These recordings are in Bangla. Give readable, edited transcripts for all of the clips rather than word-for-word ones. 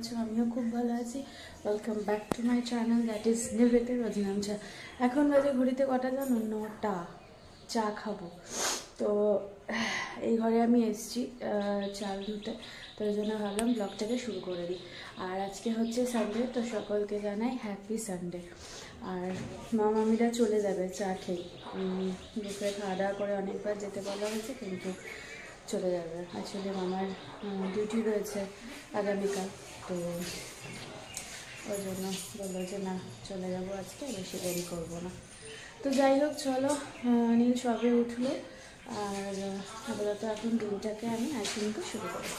আছো? আমিও খুব ভালো আছি। Welcome back to my channel, that is নিভৃতের রজনাঞ্চা। এখন বাজে ঘড়িতে কটা জানো? 9টা। চা খাবো। তো এই ঘরে আমি এসেছি চাল ধুতে, তো ওই জন্য ভাবলাম ব্লগটাকে শুরু করে দিই। আর আজকে হচ্ছে সানডে, তো সকলকে জানাই হ্যাপি সানডে। আর মামিরা চলে যাবে চা খেয়ে, দুপুরে খাওয়া দাওয়া করে অনেকবার যেতে বলা হয়েছে, কিন্তু চলে যাবে। অ্যাকচুয়ালি মামার ডিউটি রয়েছে আগামীকাল, তো ওই জন্য বললো যে না, চলে যাবো আজকে, বেশি দেরি করবো না। তো যাই হোক, চলো। নীল সবে উঠলো, আর আপাতত এখন দিনটাকে আমি আইসিংকে শুরু করবো।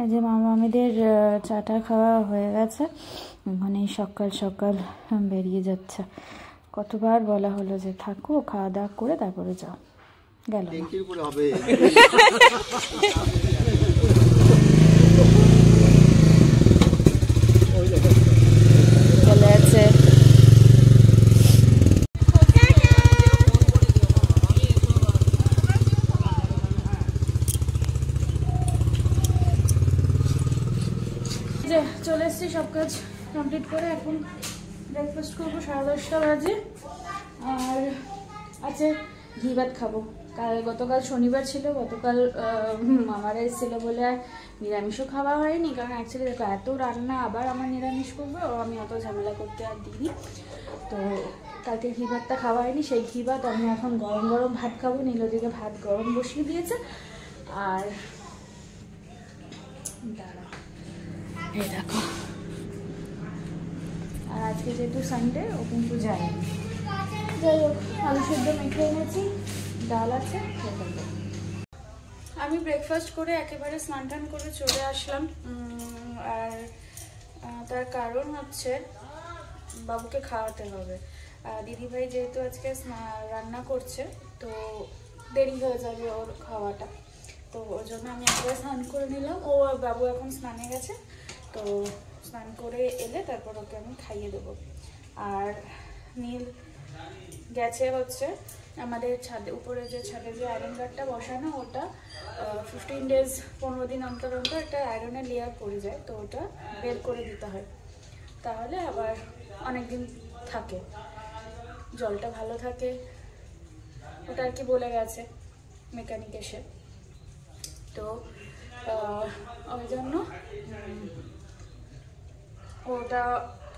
এই যে মামামিদের চাটা খাওয়া হয়ে গেছে, মানে সকাল সকাল বেরিয়ে যাচ্ছে। কতবার বলা হলো যে থাকো, খাওয়া দাওয়া করে তারপরে যাও, গেল না। চলে আছে। চলে এসেছি সব কাজ কমপ্লিট করে, এখন ব্রেকফাস্ট করবো। 10:30 বাজে। আর আছে ঘি ভাত খাবো। গতকাল শনিবার ছিল, গতকাল মামারা এসেছিলো বলে আর নিরামিষও খাওয়া হয়নি, কারণ অ্যাকচুয়ালি দেখো এত রান্না, আবার আমার নিরামিষ করবো, আমি অত ঝামেলা করতে আর দিইনি। তো কালকে ঘি ভাতটা খাওয়া হয়নি, সেই ঘি ভাত আমি এখন গরম গরম ভাত খাবো। নীলদিকে ভাত গরম বসিয়ে দিয়েছে। আর দাঁড়া, এই দেখো, আর আজকে যেহেতু সানডে, ও কিন্তু যায়নি। যাই হোক, আলু সেদ্ধ মেখে এনেছি, ডাল আছে। আমি ব্রেকফাস্ট করে একেবারে স্নান টান করে চলে আসলাম। আর তার কারণ হচ্ছে বাবুকে খাওয়াতে হবে। দিদিভাই যেহেতু আজকে রান্না করছে, তো দেরি হয়ে যাবে ওর খাওয়াটা, তো ওই জন্য আমি একবারে স্নান করে নিলাম। ও বাবু এখন স্নানে গেছে, তো স্নান করে এলে তারপর ওকে আমি খাইয়ে দেবো। আর নীল গেছে হচ্ছে আমাদের ছাদে, উপরে যে ছাদে যে আয়রন গার্ডটা বসানো, ওটা 15 ডেজ 15 দিন অন্তর অন্তর একটা আয়রনের লেয়ার পড়ে যায়, তো ওটা বের করে দিতে হয়, তাহলে আবার অনেক দিন থাকে, জলটা ভালো থাকে, ওটা আর কি বলে গেছে মেকানিক এসে। তো ওই জন্য ওটা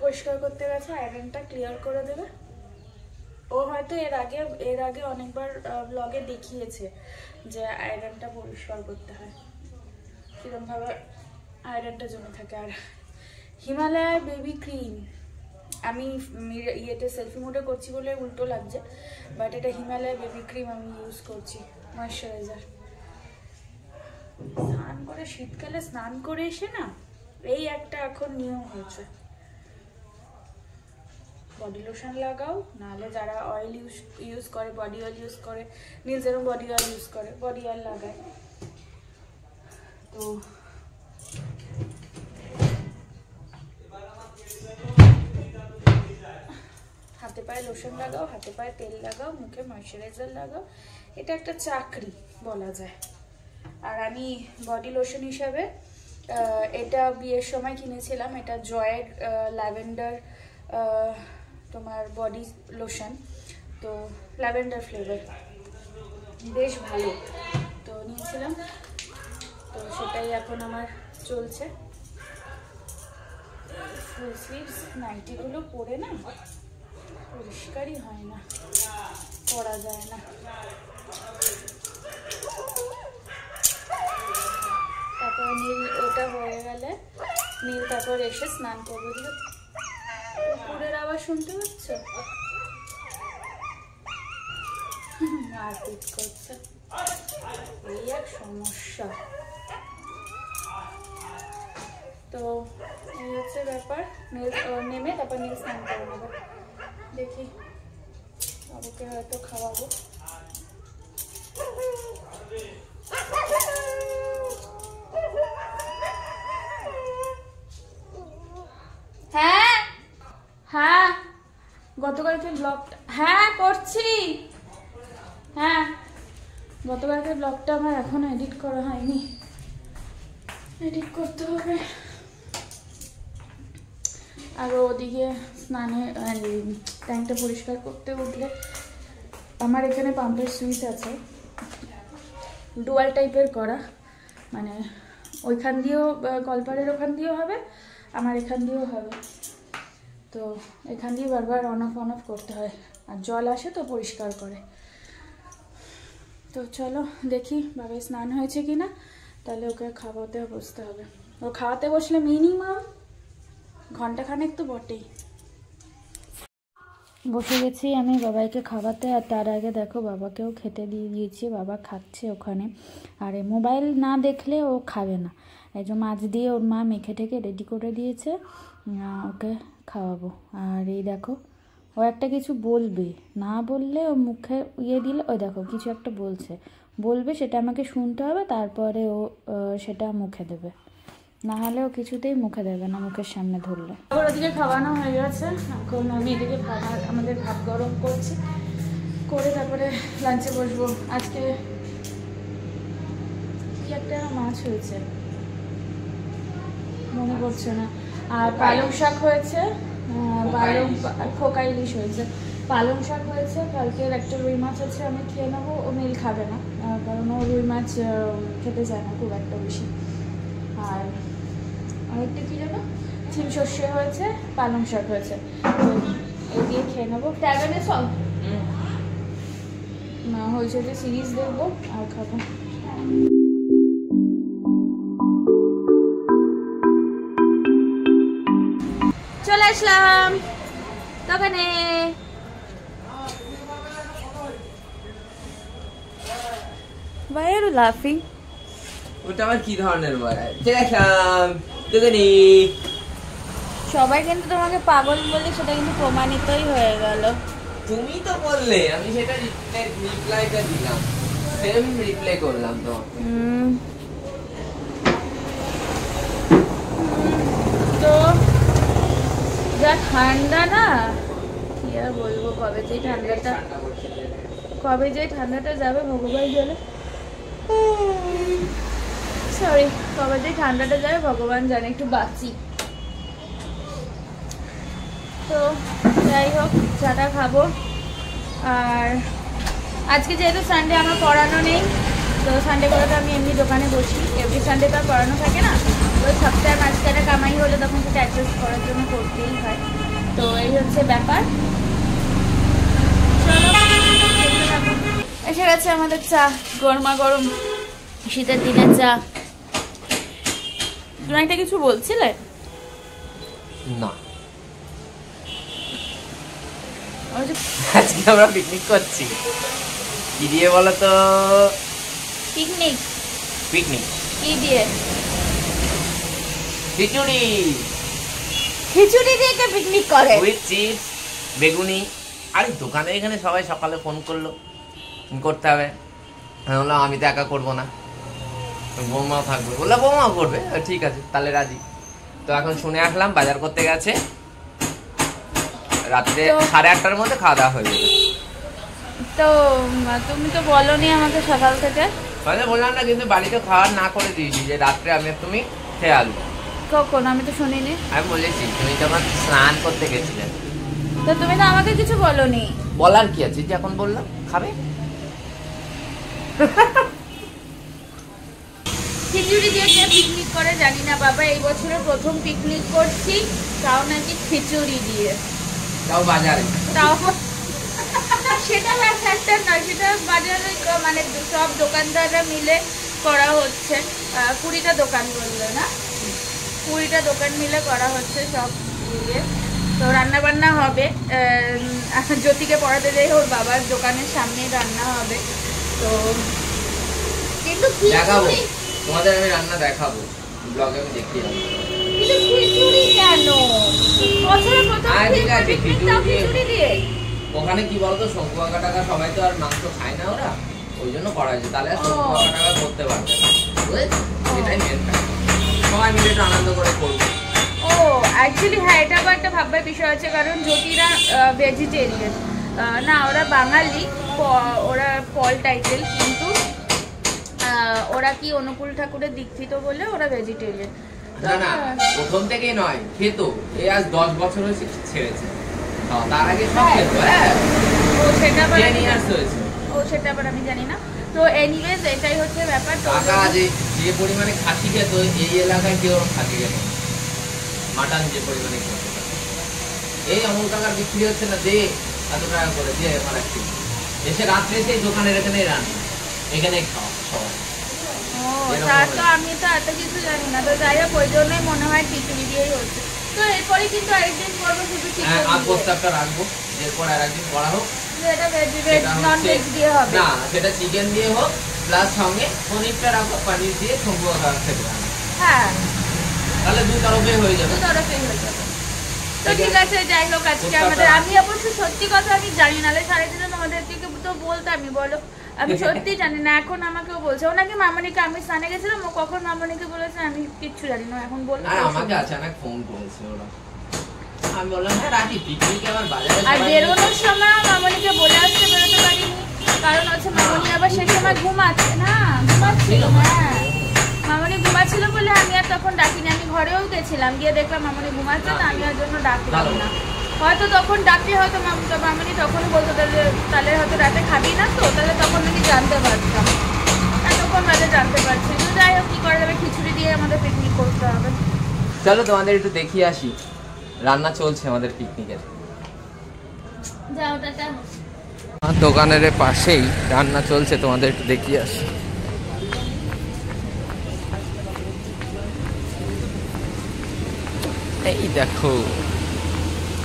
পরিষ্কার করতে গেছে, আয়রনটা ক্লিয়ার করে দেবে। ও হয়তো এর আগে অনেকবার ব্লগে দেখিয়েছে যে আয়রনটা পরিষ্কার করতে হয়, কিরমভাবে আয়রনটা জমে থাকে। আর হিমালয় বেবি ক্রিম, আমি ইয়েতে সেলফি মোডে করছি বলে উল্টো লাগছে, বাট এটা হিমালয় বেবি ক্রিম আমি ইউজ করছি, ময়শ্চারাইজার। স্নান করে, শীতকালে স্নান করে এসে না, এই একটা এখন নিয়ম হয়েছে, বডি লোশন লাগাও, নাহলে যারা অয়েল ইউজ করে, বডি অয়েল ইউজ করে, নীল যেরকম বডি অয়েল ইউজ করে, বডি অয়েল লাগায়। তো হাতে পায়ে লোশন লাগাও, হাতে পায়ে তেল লাগাও, মুখে ময়শ্চারাইজার লাগাও, এটা একটা চাকরি বলা যায়। আর আমি বডি লোশন হিসাবে এটা বিয়ের সময় কিনেছিলাম, এটা জয়ের ল্যাভেন্ডার তোমার বডি লোশন, তো ল্যাভেন্ডার ফ্লেভার, বেশ ভালো, তো নিয়েছিলাম। তো সেটাই এখন আমার চলছে। ফুল স্লিভস নাইটিগুলো পরে না পরিষ্কারই হয় না, পরা যায় না। তারপর নীল ওটা হয়ে গেলে নীল তারপর এসে স্নান করবে। কুকুরের আওয়াজ শুনতে পাচ্ছ? মারপিট করছে, এই এক সমস্যা। তো এই হচ্ছে ব্যাপার। নেমে তারপর নীল স্নান করে নেবে। দেখি বাবুকে হয়তো খাওয়াবো। হ্যাঁ হ্যাঁ গতকালকে ব্লগটা হ্যাঁ করছি। হ্যাঁ গতকালকে ব্লগটা আমার এখনো এডিট করা হয়নি, এডিট করতে হবে। আর ওদিকে স্নানে ট্যাঙ্কটা পরিষ্কার করতে উঠলে আমার এখানে পাম্পের সুইচ আছে ডুয়াল টাইপের করা, মানে ওইখান দিয়েও কলপারের ওখান দিয়েও হবে, আমার এখান দিয়েও হবে। তো এখান দিয়ে বারবার অন অফ করতে হয়, আর জল আসে তো পরিষ্কার করে। তো চলো দেখি বাবাই স্নান হয়েছে কিনা, তাহলে ওকে খাওয়াতে বসতে হবে। ও খাওয়াতে বসলে মিনিমাম ঘন্টাখানেক তো বটেই। বসে গেছি আমি বাবাইকে খাওয়াতে, আর তার আগে দেখো বাবাকেও খেতে দিয়ে দিয়েছি, বাবা খাচ্ছে ওখানে। আর মোবাইল না দেখলে ও খাবে না, এই যে মাছ দিয়ে ওর মা মেখে ঠেকে রেডি করে দিয়েছে, ওকে খাওয়াবো। আর এই দেখো ও একটা কিছু বলবে, না বললে ও মুখে ইয়ে দিলে ওই দেখো কিছু একটা বলবে, সেটা আমাকে শুনতে হবে, তারপরে ও সেটা মুখে দেবে, না হলে ও কিছুতেই মুখে দেবে না মুখের সামনে ধরলে। ওদিকে খাওয়ানো হয়ে গেছে, এখন আমি এদিকে আমাদের ভাত গরম করছি, করে তারপরে লাঞ্চে বসবো। আজকে কি একটা মাছ হয়েছে মনে পড়ছে না, আর পালং শাক হয়েছে, খোকা ইলিশ হয়েছে, পালং শাক হয়েছে, কালকের একটা রুই মাছ আছে আমি খেয়ে নেবো, ও নীল খাবে না কারণ ও রুই মাছ খেতে চায় না খুব একটা বেশি। আর আরেকটা কি জানো চিম সর্ষে হয়েছে, পালং শাক হয়েছে, এই দিয়ে খেয়ে নেবো। ট্যাবেনে সব না হয়েছে যে সিরিজ দেখবো আর খাবো। চলে আসলাম দোকানে। Why are you laughing? ওটা আবার কি ধরনের বয়? চলে আসলাম দোকানে। সবাই কিন্তু তোমাকে পাগল বলে সেটা কিন্তু প্রমাণিতই হয়ে গেল। তুমি তো বললে, আমি সেটা রিপ্লাইটা দিলাম, সেম রিপ্লাই করলাম তো। তো যা ঠান্ডা না, কি আর বলবো, কবে যে ঠান্ডাটা যাবে ভগবান জানে, সরি কবে যে ঠান্ডাটা যাবে ভগবান জানে, একটু বাঁচি। তো যাই হোক চাটা খাবো। আর আজকে যেহেতু সানডে আমার পড়ানো নেই, তো সানডে করে তো আমি এমনি দোকানে বসি, এভরি সানডে তো আর পড়ানো থাকে না, তো সপ্তাহে মাঝখানে কামাই হলে তখন সেটা অ্যাডজাস্ট করার জন্য করতেই হয়। তো এই হচ্ছে ব্যাপার। এসে গেছে আমাদের চা, গরমা গরম শীতের দিনের চা। তুমি একটা কিছু বলছিলে না? আজকে আমরা পিকনিক করছি, কি দিয়ে বলো তো? পিকনিক কি দিয়ে? খিচুড়ি দিয়ে কে পিকনিক করে? উইথ চিপস, বেগুনি। আরে দোকানে এখানে সবাই সকালে ফোন করলো করতে হবে, আমি বললাম আমি তো একা করবো না, বৌমাও থাকবে, বললাম বৌমাও করবে, ঠিক আছে তাহলে রাজি। তো এখন শুনে আসলাম বাজার করতে গেছে, রাত্রে 8:30টার মধ্যে খাওয়া দাওয়া হয়ে যাবে। তো তুমি তো বলোনি আমাকে সকাল থেকে। বললাম না, কিন্তু বাড়িতে খাওয়ার না করে দিয়েছি যে রাত্রে আমি তুমি খেয়ে আসবো। কখন? আমি তো শুনিনি। আমি বলেছি তুমি যখন স্নান করতে গেছিলে। তো তুমি তো আমাকে কিছু বলোনি। বলার কি আছে, যখন বললাম খাবে। খিচুড়ি দিয়ে কে পিকনিক করে জানি না বাবা, এই বছরের প্রথম পিকনিক করছি, তাও নাকি খিচুড়ি দিয়ে, তাও বাজারে। তাও সেটা ফ্যাক্টর নয়, সেটা বাজারে মানে সব দোকানদাররা মিলে করা হচ্ছে। 20টা দোকান বললো না, 20টা দোকান মিলে করা হচ্ছে সব মিলিয়ে। তো রান্না বান্না হবে, জ্যোতিকে পড়াতে যাই ওর বাবার দোকানের সামনেই রান্না হবে। তো কিন্তু দেখাবো তোমাদের, আমি রান্না দেখাবো ব্লগে, আমি দেখিয়ে দেবো। কিন্তু খিচুড়ি কেন? বছরে প্রথম ঠিক আছে, খিচুড়ি দিয়ে। ওখানে কি বলতো, শঙ্কু কাকা টাকা সবাই তো আর মাংস খায় না ওরা, ওই জন্য করা হয়েছে। তাহলে আর শঙ্কু কাকা টাকা করতে পারবে না, বুঝেছো? এটাই মেন ফ্যাক্ট। সবাই মিলে একটু আনন্দ করে করবো। ও অ্যাকচুয়ালি হ্যাঁ, এটা আবার একটা ভাববার বিষয় আছে, কারণ জ্যোতিরা ভেজিটেরিয়ান না, ওরা বাঙালি, ওরা পল টাইটেল, কিন্তু ওরা কি অনুকূল ঠাকুরের দীক্ষিত বলে ওরা ভেজিটেরিয়ান। না না, প্রথম থেকেই নয়, খেত। এই আজ 10 বছর হয়েছে ছেড়েছে, তার আগে সব খেত। হ্যাঁ, ও সেটা আবার 10 years হয়েছে। ও সেটা আবার আমি জানি না। তো এনিওয়েজ এটাই হচ্ছে ব্যাপার। কাকা যে পরিমাণে খাসি খেত, এই এলাকায় কেউ খাসি খেত, মাটন যে পরিমাণে খেত। এই অমল কাকার বিক্রি হচ্ছে না, দে এত টাকা করে, দিয়ে মারাচ্ছি। এসে রাত্রে সেই দোকানের এখানে রান্না, এখানে খাওয়া সবাই। তার তো আমি তো এত কিছু জানি না। তো যাই হোক, ওই জন্যই মনে হয় খিচুড়ি দিয়েই হচ্ছে। তো এরপরে কিন্তু আরেকদিন করবো শুধু চিকেন। আগ প্রস্তাবটা রাখবো, এরপর আর একদিন করা হোক। এটা ভেজ নন ভেজ দিয়ে হবে না, সেটা চিকেন দিয়ে হোক, প্লাস সঙ্গে পনিরটা রাখো, পনির দিয়ে শম্ভু খেতে হবে। হ্যাঁ, তাহলে দুই তরফে হয়ে যাবে। তো ঠিক আছে, যাই হোক আজকে আমাদের, আমি অবশ্য সত্যি কথা আমি জানি না, সাড়ে দিনে তোমাদেরকে তো বলতামই, বলো আমি সত্যি জানি না। এখন আমাকেও বলছে, ও নাকি মামনিকে, আমি স্নানে গেছিলাম, ও কখন মামনিকে বলেছে আমি কিচ্ছু জানি না। এখন বললো, আর আমাকে আচানক ফোন করেছে ওরা, আমি বললাম হ্যাঁ রাখি, পিকনিকে আমার বাজারে। আর বেরোনোর সময় মামনিকে বলে আসতে বেরোতে পারিনি, কারণ হচ্ছে মামনি আবার সেই সময় ঘুমাচ্ছে না, ঘুমাচ্ছিল। হ্যাঁ, মামনি ঘুমাচ্ছিল বলে আমি আর তখন ডাকিনি। আমি ঘরেও গেছিলাম, গিয়ে দেখলাম মামনি ঘুমাচ্ছে, তো আমি ওর জন্য ডাকলাম না। হয়তো তখন ডাকলে হয়তো মামনি তখনই বলতো তাহলে হয়তো রাতে খাবি না, তো তাহলে তখন আমি জানতে পারতাম, এতক্ষণ রাতে জানতে পারছি। তো যাই হোক, কি করা যাবে, খিচুড়ি দিয়ে আমাদের পিকনিক করতে হবে। চলো তোমাদের একটু দেখিয়ে আসি, রান্না চলছে আমাদের পিকনিকের। যাও টাটা। দোকানের পাশেই রান্না চলছে, তোমাদের একটু দেখিয়ে আসি। এই দেখো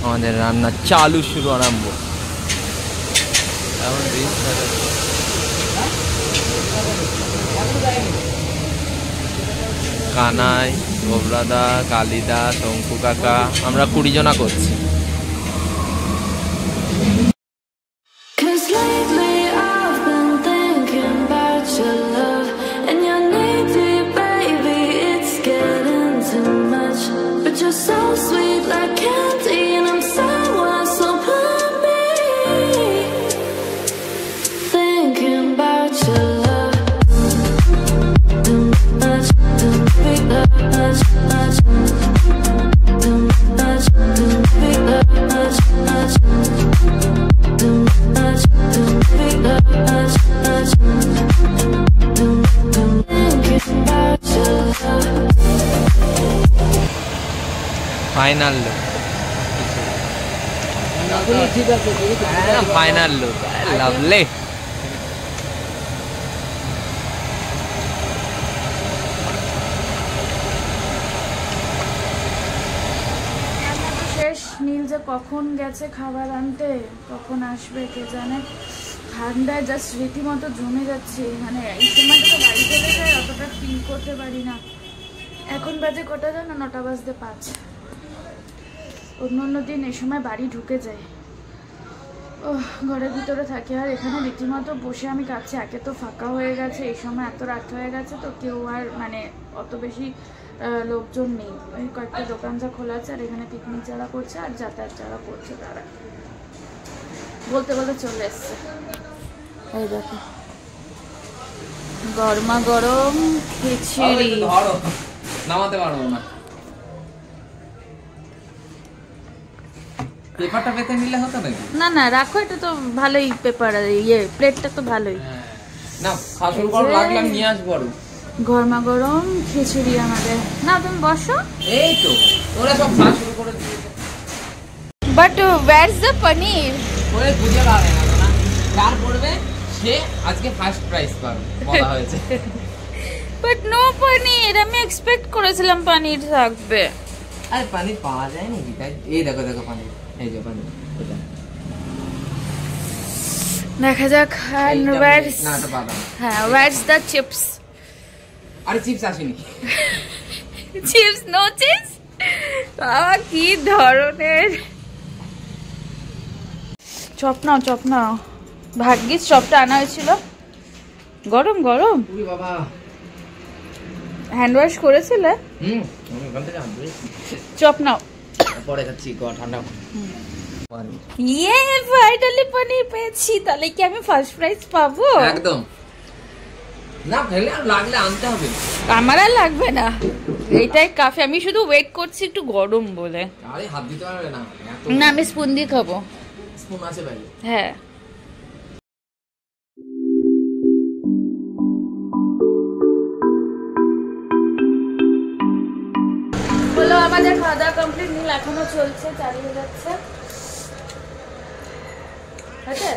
আমাদের রান্না চালু, শুরু আরম্ভ। কানাই, গোবরাদা, কালিদা, শঙ্কু কাকা, আমরা 20 জনা করছি। Final look, final look, lovely. শেষ। নীল যে কখন গেছে খাবার আনতে, কখন আসবে কে জানে। ঠান্ডায় জাস্ট রীতিমতো জমে যাচ্ছে, মানে এই সময়টা তো বাড়ি চলে যায়, অতটা ফিল করতে পারি না। এখন বাজে কটা জানো, 9টা বাজতে 5। অন্য দিন এই সময় বাড়ি ঢুকে যায়, ও ঘরের ভিতরে থাকি, আর এখানে রীতিমতো বসে আমি কাছে। একে তো ফাঁকা হয়ে গেছে, এই সময় এত রাত হয়ে গেছে, তো কেউ আর মানে অত বেশি লোকজন নেই। ওই কয়েকটা দোকান যা খোলা আছে, আর এখানে পিকনিক যারা করছে আর যাতায়াত যারা করছে তারা বলতে বলতে চলে এসছে। এই দেখো গরমা গরম খিচুড়ি। নামাতে পারবো না, পেপারটা পেতে নিলে হতো নাকি? না না রাখো, এটা তো ভালোই পেপার, ইয়ে প্লেটটা তো ভালোই। না শাশুড় কর লাগলাম, নিয়ে আসবো। গরমা গরম খিচুড়ি আমাদের। না তুমি বসো, এই তো ওরা সব শাশুড় করে দিয়েছে। বাট ওয়্যারস দ্য পনির? ওরে বুঝে পাবে না, যার পড়বে সে আজকে ফার্স্ট প্রাইজ পাবে বলা হয়েছে। বাট নো পনির, আমি এক্সপেক্ট করেছিলাম পনির থাকবে। আরে পনির পাওয়া যায় নাকি? তাই এই দেখো দেখো পনির, এই যে পনির, দেখা যাক। ওয়্যারস, না এটা পাবা না। হ্যাঁ ওয়্যারস দ্য চিপস? আরে চিপস আসেনি। Chips, no chips. বাবা কি ধরনের চপ নাও, চপ নাও। ভাগ্যিস চপটা আনা হয়েছিল। গরম গরম। বাবা হ্যান্ড ওয়াশ করেছিলে? চপ নাও। পরে খাচ্ছি, ঠান্ডা। ইয়ে ফাইনালি পনির পেয়েছি। তাহলে কি আমি ফার্স্ট প্রাইজ পাবো? একদম না, ফেলে আর লাগলে আনতে হবে। আমার আর লাগবে না, এইটাই কাফি। আমি শুধু ওয়েট করছি একটু গরম বলে। আরে হাত দিতে পারবে না। না আমি স্পুন দিয়ে খাবো। স্পুন আছে ভাই? হ্যাঁ। হলো আমাদের খাওয়া দাওয়া কমপ্লিট, মিল এখনো চলছে, চালিয়ে যাচ্ছে। আচ্ছা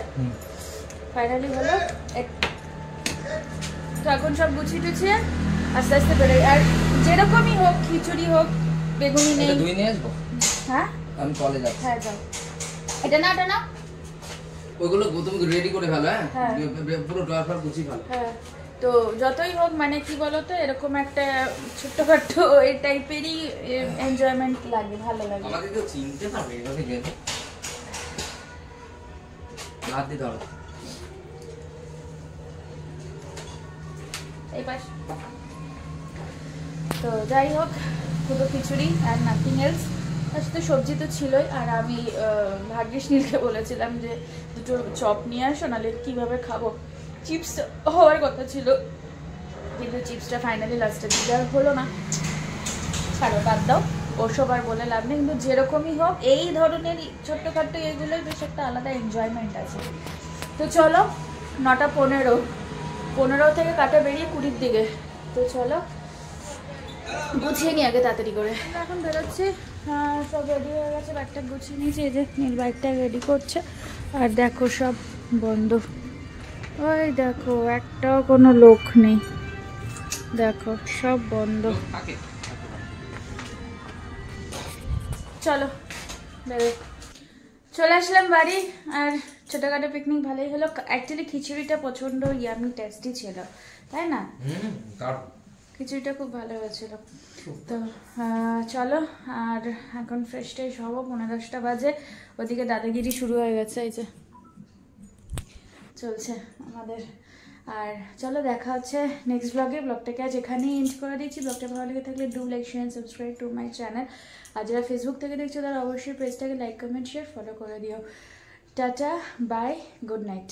ফাইনালি হলো। তো এখন সব গুছিয়ে টুছিয়ে আস্তে আস্তে বেরোই। আর যেরকমই হোক, খিচুড়ি হোক, বেগুনি নেই। দুই নিয়ে আসবো। হ্যাঁ আমি কলেজ যাচ্ছি। হ্যাঁ যাও। এটা না, এটা না, ওইগুলো তুমি রেডি করে ফেলো। হ্যাঁ পুরো ড্রয়ার ফর গুছিয়ে ফেলো। হ্যাঁ। তো যতই হোক মানে কি বলতো, এরকম একটা ছোট্টখাট্ট এই টাইপেরই এনজয়মেন্ট লাগে, ভালো লাগে। আমাকে কেউ চিনতে পারবে এভাবে গেলে? হাত দিতে হবে। এই পাশ। তো যাই হোক, পুরো খিচুড়ি আর নাথিং এলস। তার সাথে সবজি তো ছিলই। আর আমি ভাগ্যিস নীলকে বলেছিলাম যে দুটো চপ নিয়ে আসো, নাহলে কীভাবে খাবো। চিপস হওয়ার কথা ছিল, কিন্তু চিপসটা ফাইনালি লাস্টে দিতে হলো না। ছাড়ো, বাদ দাও, ওসব আর বলে লাভ নেই। কিন্তু যেরকমই হোক, এই ধরনের ছোট্টখাট্ট এগুলোই বেশ একটা আলাদা এনজয়মেন্ট আছে। তো চলো, 9:15 থেকে কাটা বেরিয়ে 20-র দিকে। তো চলো গুছিয়ে নিই আগে তাড়াতাড়ি করে। এখন বেরোচ্ছি, সব রেডি হয়ে গেছে, ব্যাগটা গুছিয়ে নিয়েছি। এই যে নীল বাইকটা রেডি করছে। আর দেখো সব বন্ধ, ওই দেখো একটাও কোনো লোক নেই, দেখো সব বন্ধ। চলো বেরোই। চলে আসলাম বাড়ি। আর ছোটখাটো পিকনিক ভালোই হলো। অ্যাকচুয়ালি খিচুড়িটা প্রচন্ড ইয়ামি টেস্টি ছিল, তাই না? খিচুড়িটা খুব ভালো হয়েছিল। তো চলো, আর এখন ফ্রেশ ট্রেশ হবো। 9:30 বাজে। ওদিকে দাদাগিরি শুরু হয়ে গেছে, এই যে চলছে আমাদের। আর চলো দেখা হচ্ছে নেক্সট ব্লগে। ব্লগটাকে আজ এখানেই এন্ড করে দিচ্ছি। ব্লগটা ভালো লেগে থাকলে do like share subscribe to my channel. আর যারা ফেসবুক থেকে দেখছো তারা অবশ্যই পেজটাকে লাইক কমেন্ট শেয়ার ফলো করে দিও। Tata, bye, good night.